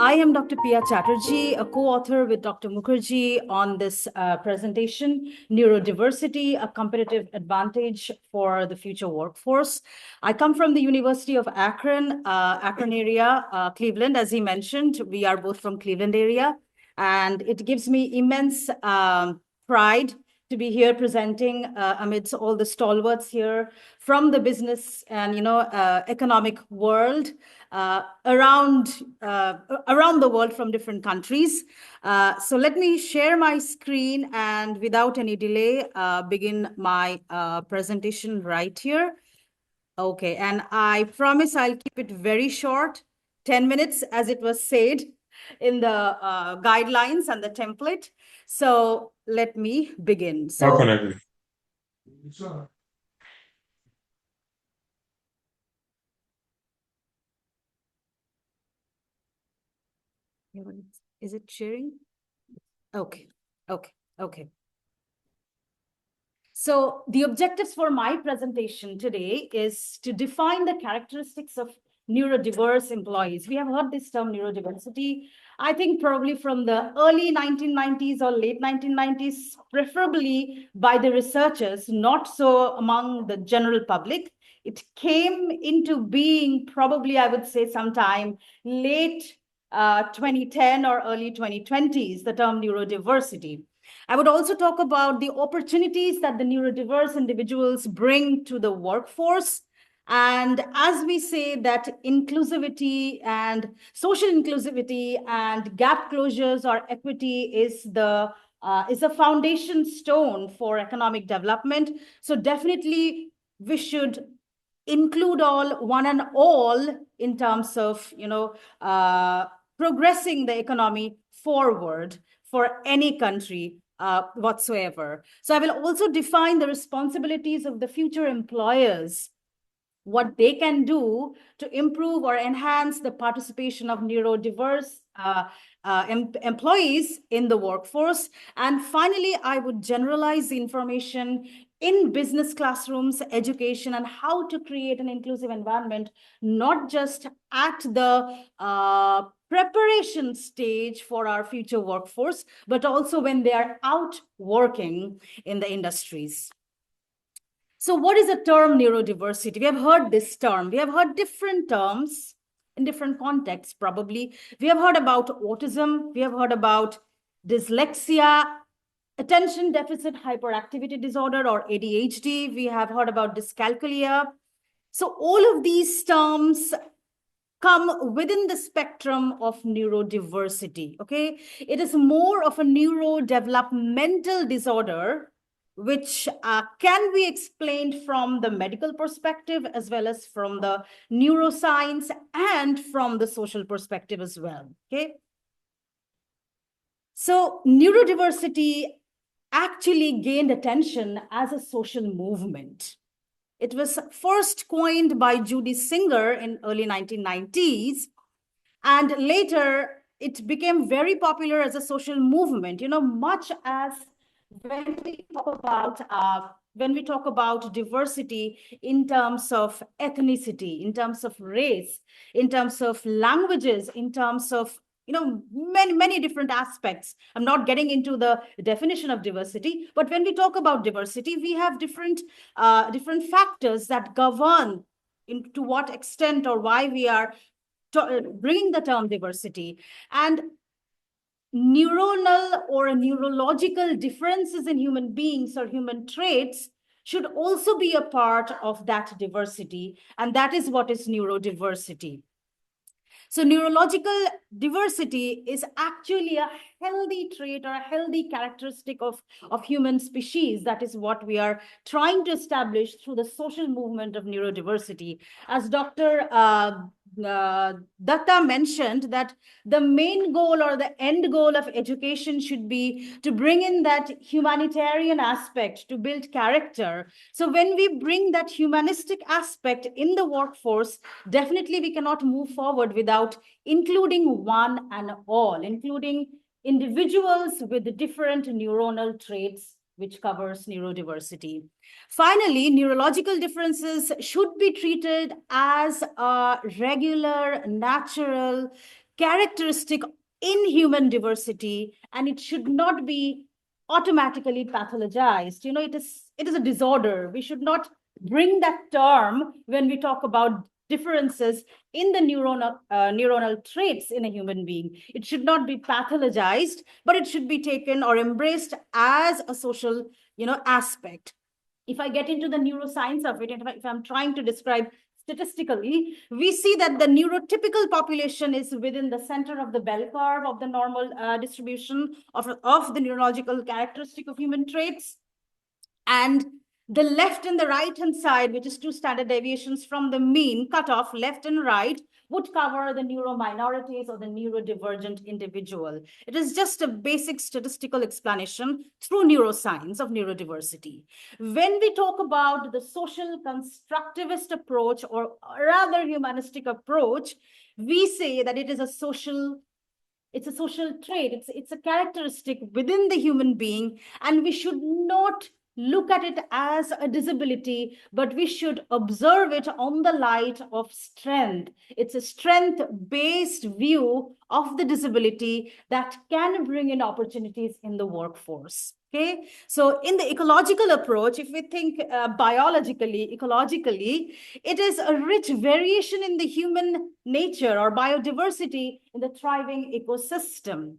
I am Dr. Piya Chatterjee, a co-author with Dr. Mukherjee on this presentation, Neurodiversity, a Competitive Advantage for the Future Workforce. I come from the University of Akron, Akron area, Cleveland, as he mentioned. We are both from Cleveland area, and it gives me immense pride to be here presenting amidst all the stalwarts here from the business and economic world around the world from different countries. So let me share my screen and without any delay begin my presentation right here. Okay, and I promise I'll keep it very short, 10 minutes as it was said in the guidelines and the template. So let me begin. So is it sharing? Okay, okay. So the objectives for my presentation today is to define the characteristics of neurodiverse employees. We have heard this term neurodiversity, I think probably from the early 1990s or late 1990s, preferably by the researchers, not so among the general public. It came into being probably, I would say, sometime late 2010 or early 2020s, the term neurodiversity. I would also talk about the opportunities that the neurodiverse individuals bring to the workforce. And as we say that inclusivity and social inclusivity and gap closures or equity is a foundation stone for economic development. So definitely we should include all, one and all, in terms of progressing the economy forward for any country whatsoever. So I will also define the responsibilities of the future employers, what they can do to improve or enhance the participation of neurodiverse employees in the workforce. And finally, I would generalize the information in business classrooms, education, and how to create an inclusive environment, not just at the preparation stage for our future workforce, but also when they are out working in the industries. So what is the term neurodiversity? We have heard this term. We have heard different terms in different contexts, probably. We have heard about autism. We have heard about dyslexia, attention deficit hyperactivity disorder, or ADHD. We have heard about dyscalculia. So all of these terms come within the spectrum of neurodiversity, okay? It is more of a neurodevelopmental disorder, which can be explained from the medical perspective as well as from the neuroscience and from the social perspective as well, okay? So neurodiversity actually gained attention as a social movement. It was first coined by Judy Singer in early 1990s, and later it became very popular as a social movement, much as when we talk about diversity in terms of ethnicity, in terms of race, in terms of languages, in terms of many different aspects. I'm not getting into the definition of diversity, but when we talk about diversity, we have different factors that govern to what extent or why we are bringing the term diversity. And neuronal or neurological differences in human beings or human traits should also be a part of that diversity, and that is what is neurodiversity. So neurological diversity is actually a healthy trait or a healthy characteristic of human species. That is what we are trying to establish through the social movement of neurodiversity. As Dr. Datta mentioned, that the main goal or the end goal of education should be to bring in that humanitarian aspect, to build character. So when we bring that humanistic aspect in the workforce, definitely we cannot move forward without including one and all, including individuals with different neuronal traits, which covers neurodiversity. Finally, neurological differences should be treated as a regular, natural characteristic in human diversity, and it should not be automatically pathologized. It is a disorder. We should not bring that term when we talk about differences in the neuronal traits in a human being. It should not be pathologized, but it should be taken or embraced as a social, aspect. If I get into the neuroscience of it, and if I'm trying to describe statistically, we see that the neurotypical population is within the center of the bell curve of the normal distribution of the neurological characteristic of human traits. And the left and the right hand side, which is two standard deviations from the mean cutoff, left and right, would cover the neurominorities or the neurodivergent individual. It is just a basic statistical explanation through neuroscience of neurodiversity. When we talk about the social constructivist approach, or rather humanistic approach, we say that it's a social trait. It's a characteristic within the human being, and we should not look at it as a disability, but we should observe it on the light of strength. It's a strength-based view of the disability that can bring in opportunities in the workforce. Okay, so in the ecological approach, if we think ecologically, it is a rich variation in the human nature or biodiversity in the thriving ecosystem,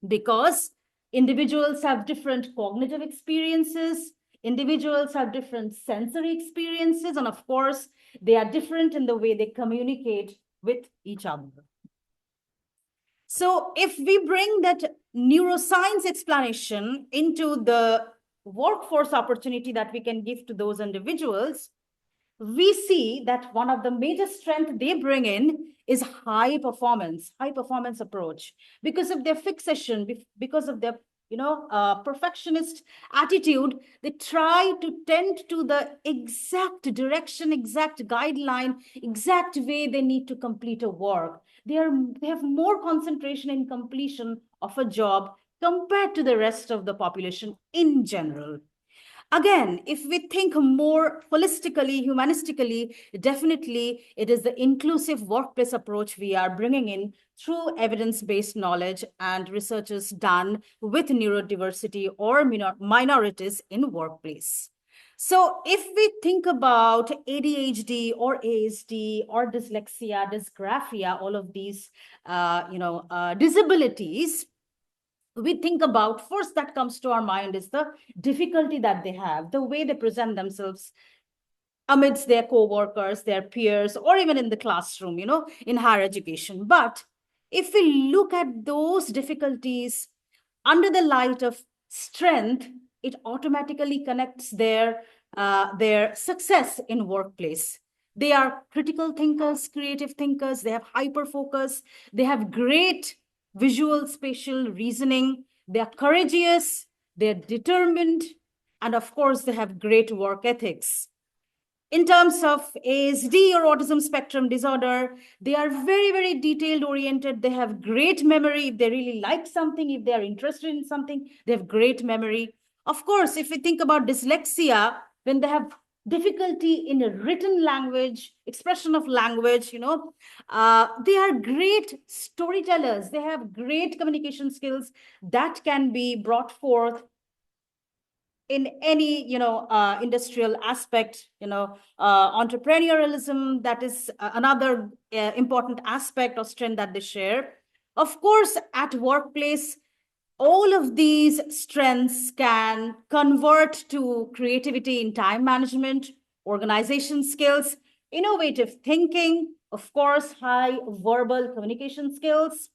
because individuals have different cognitive experiences, individuals have different sensory experiences, and of course, they are different in the way they communicate with each other. So if we bring that neuroscience explanation into the workforce opportunity that we can give to those individuals, we see that one of the major strengths they bring in is high performance approach, because of their fixation, because of their perfectionist attitude. They try to tend to the exact direction, exact guideline, exact way they need to complete a work. They have more concentration in completion of a job compared to the rest of the population in general. Again, if we think more holistically, humanistically, definitely it is the inclusive workplace approach we are bringing in through evidence-based knowledge and researches done with neurodiversity or minorities in workplace. So if we think about ADHD or ASD or dyslexia, dysgraphia, all of these, disabilities, we think about, first that comes to our mind is the difficulty that they have, the way they present themselves amidst their co-workers, their peers, or even in the classroom, in higher education. But if we look at those difficulties under the light of strength, it automatically connects their success in workplace. They are critical thinkers, creative thinkers, they have hyper focus, they have great visual spatial reasoning, they are courageous, they're determined, and of course, they have great work ethics. In terms of ASD or autism spectrum disorder, they are very, very detailed oriented. They have great memory. If they really like something, if they are interested in something, they have great memory. Of course, if we think about dyslexia, when they have difficulty in a written language, expression of language, they are great storytellers. They have great communication skills that can be brought forth in any industrial aspect. Entrepreneurialism, that is another important aspect or strength that they share. Of course, at workplace, all of these strengths can convert to creativity in time management, organization skills, innovative thinking, of course, high verbal communication skills,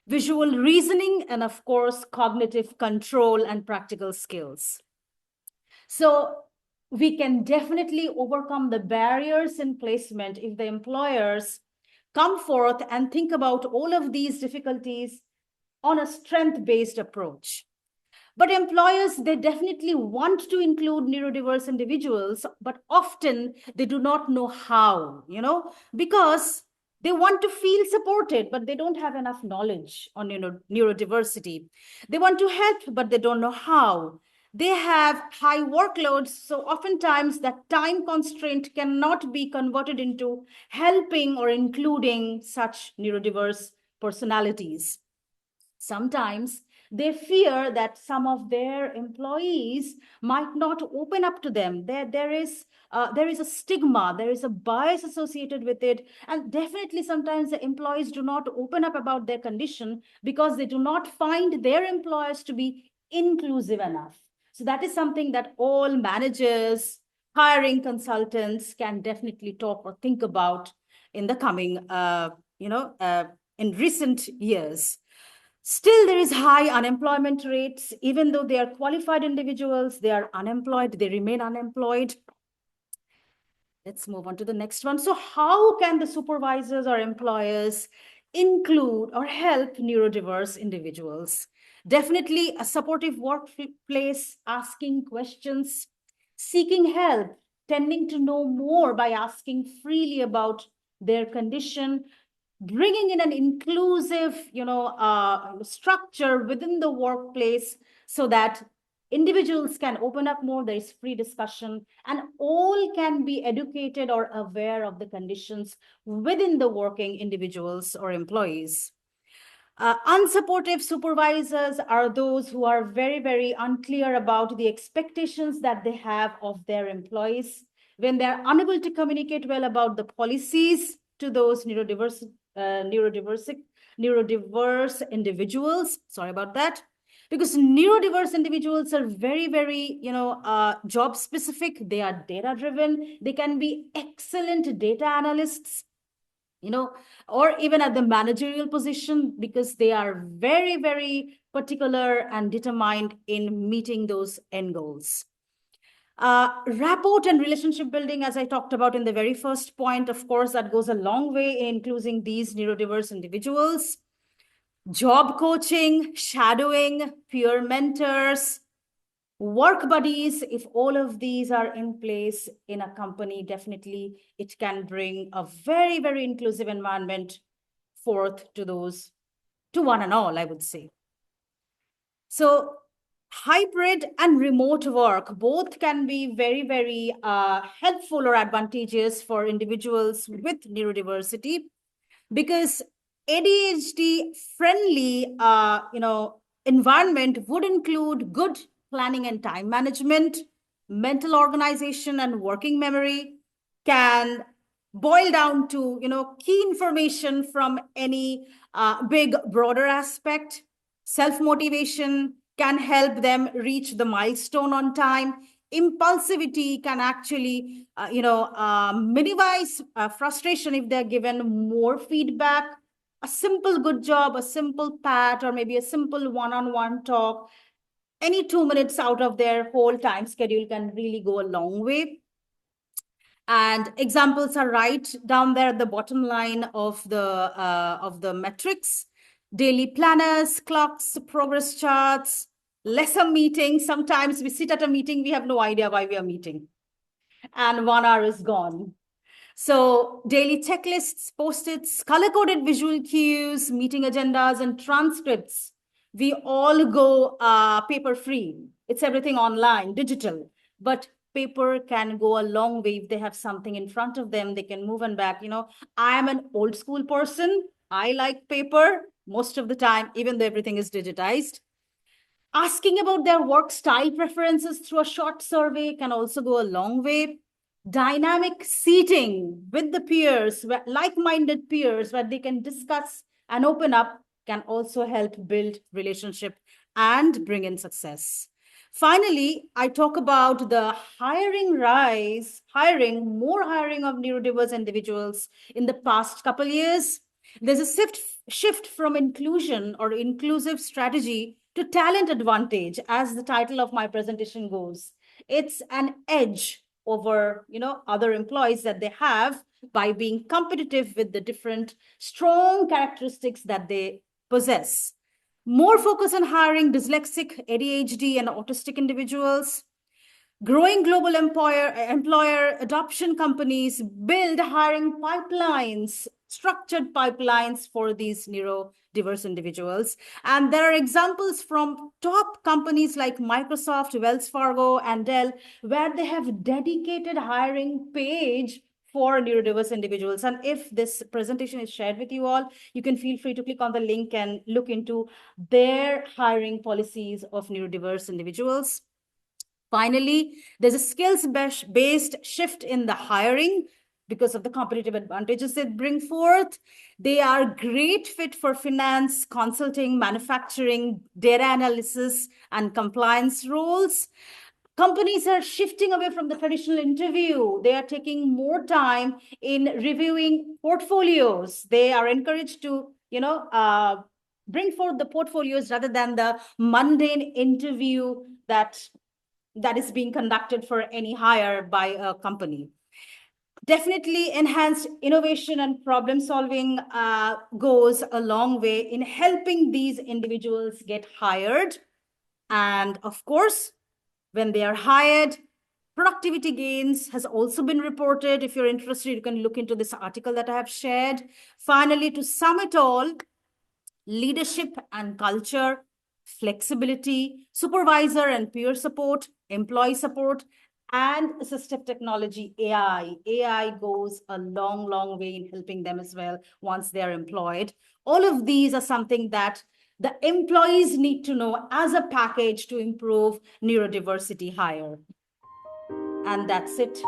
visual reasoning, and of course, cognitive control and practical skills. So we can definitely overcome the barriers in placement if the employers come forth and think about all of these difficulties on a strength-based approach. But employers, they definitely want to include neurodiverse individuals, but often they do not know how, because they want to feel supported, but they don't have enough knowledge on neurodiversity. They want to help, but they don't know how. They have high workloads, so oftentimes that time constraint cannot be converted into helping or including such neurodiverse personalities. Sometimes they fear that some of their employees might not open up to them. There is a stigma, there is a bias associated with it. And definitely sometimes the employees do not open up about their condition because they do not find their employers to be inclusive enough. So that is something that all managers, hiring consultants can definitely talk or think about in the coming, in recent years. Still, there is high unemployment rates. Even though they are qualified individuals, they are unemployed, they remain unemployed. Let's move on to the next one. So how can the supervisors or employers include or help neurodiverse individuals? Definitely a supportive workplace, asking questions, seeking help, tending to know more by asking freely about their condition, bringing in an inclusive, structure within the workplace so that individuals can open up more, there is free discussion, and all can be educated or aware of the conditions within the working individuals or employees. Unsupportive supervisors are those who are very, very unclear about the expectations that they have of their employees. When they're unable to communicate well about the policies to those neurodiverse individuals, sorry about that, because neurodiverse individuals are very, very, job specific. They are data driven. They can be excellent data analysts, or even at the managerial position, because they are very, very particular and determined in meeting those end goals. Rapport and relationship building, as I talked about in the very first point, of course, that goes a long way in including these neurodiverse individuals. Job coaching, shadowing, peer mentors, work buddies, if all of these are in place in a company, definitely it can bring a very, very inclusive environment forth to those, to one and all, I would say. So hybrid and remote work both can be very, very helpful or advantageous for individuals with neurodiversity, because ADHD friendly, environment would include good planning and time management, mental organization and working memory, can boil down to, key information from any big, broader aspect. Self-motivation can help them reach the milestone on time. Impulsivity can actually, minimize frustration if they're given more feedback. A simple good job, a simple pat, or maybe a simple one-on-one talk, any 2 minutes out of their whole time schedule can really go a long way. And examples are right down there at the bottom line of the metrics: daily planners, clocks, progress charts, lesser meetings. Sometimes we sit at a meeting, we have no idea why we are meeting, and 1 hour is gone. So daily checklists, post-its, color-coded visual cues, meeting agendas, and transcripts. We all go paper-free. It's everything online, digital. But paper can go a long way. If they have something in front of them, they can move and back. I am an old school person. I like paper most of the time, even though everything is digitized. Asking about their work style preferences through a short survey can also go a long way. Dynamic seating with the peers, like-minded peers, where they can discuss and open up, can also help build relationship and bring in success. Finally, I talk about the more hiring of neurodiverse individuals in the past couple years. There's a shift from inclusion or inclusive strategy to talent advantage, as the title of my presentation goes. It's an edge over, other employees that they have by being competitive with the different strong characteristics that they possess. More focus on hiring dyslexic, ADHD, and autistic individuals. Growing global employer adoption companies build hiring pipelines, structured pipelines for these neurodiverse individuals. And there are examples from top companies like Microsoft, Wells Fargo, and Dell, where they have dedicated hiring page for neurodiverse individuals. And if this presentation is shared with you all, you can feel free to click on the link and look into their hiring policies of neurodiverse individuals. Finally, there's a skills-based shift in the hiring because of the competitive advantages they bring forth. They are great fit for finance, consulting, manufacturing, data analysis, and compliance roles. Companies are shifting away from the traditional interview. They are taking more time in reviewing portfolios. They are encouraged to, bring forth the portfolios rather than the mundane interview that is being conducted for any hire by a company. Definitely enhanced innovation and problem solving goes a long way in helping these individuals get hired. And of course, when they are hired, productivity gains has also been reported. If you're interested, you can look into this article that I have shared. Finally, to sum it all, leadership and culture, flexibility, supervisor and peer support, employee support, and assistive technology, AI. AI goes a long, long way in helping them as well once they're employed. All of these are something that the employees need to know as a package to improve neurodiversity hire. And that's it.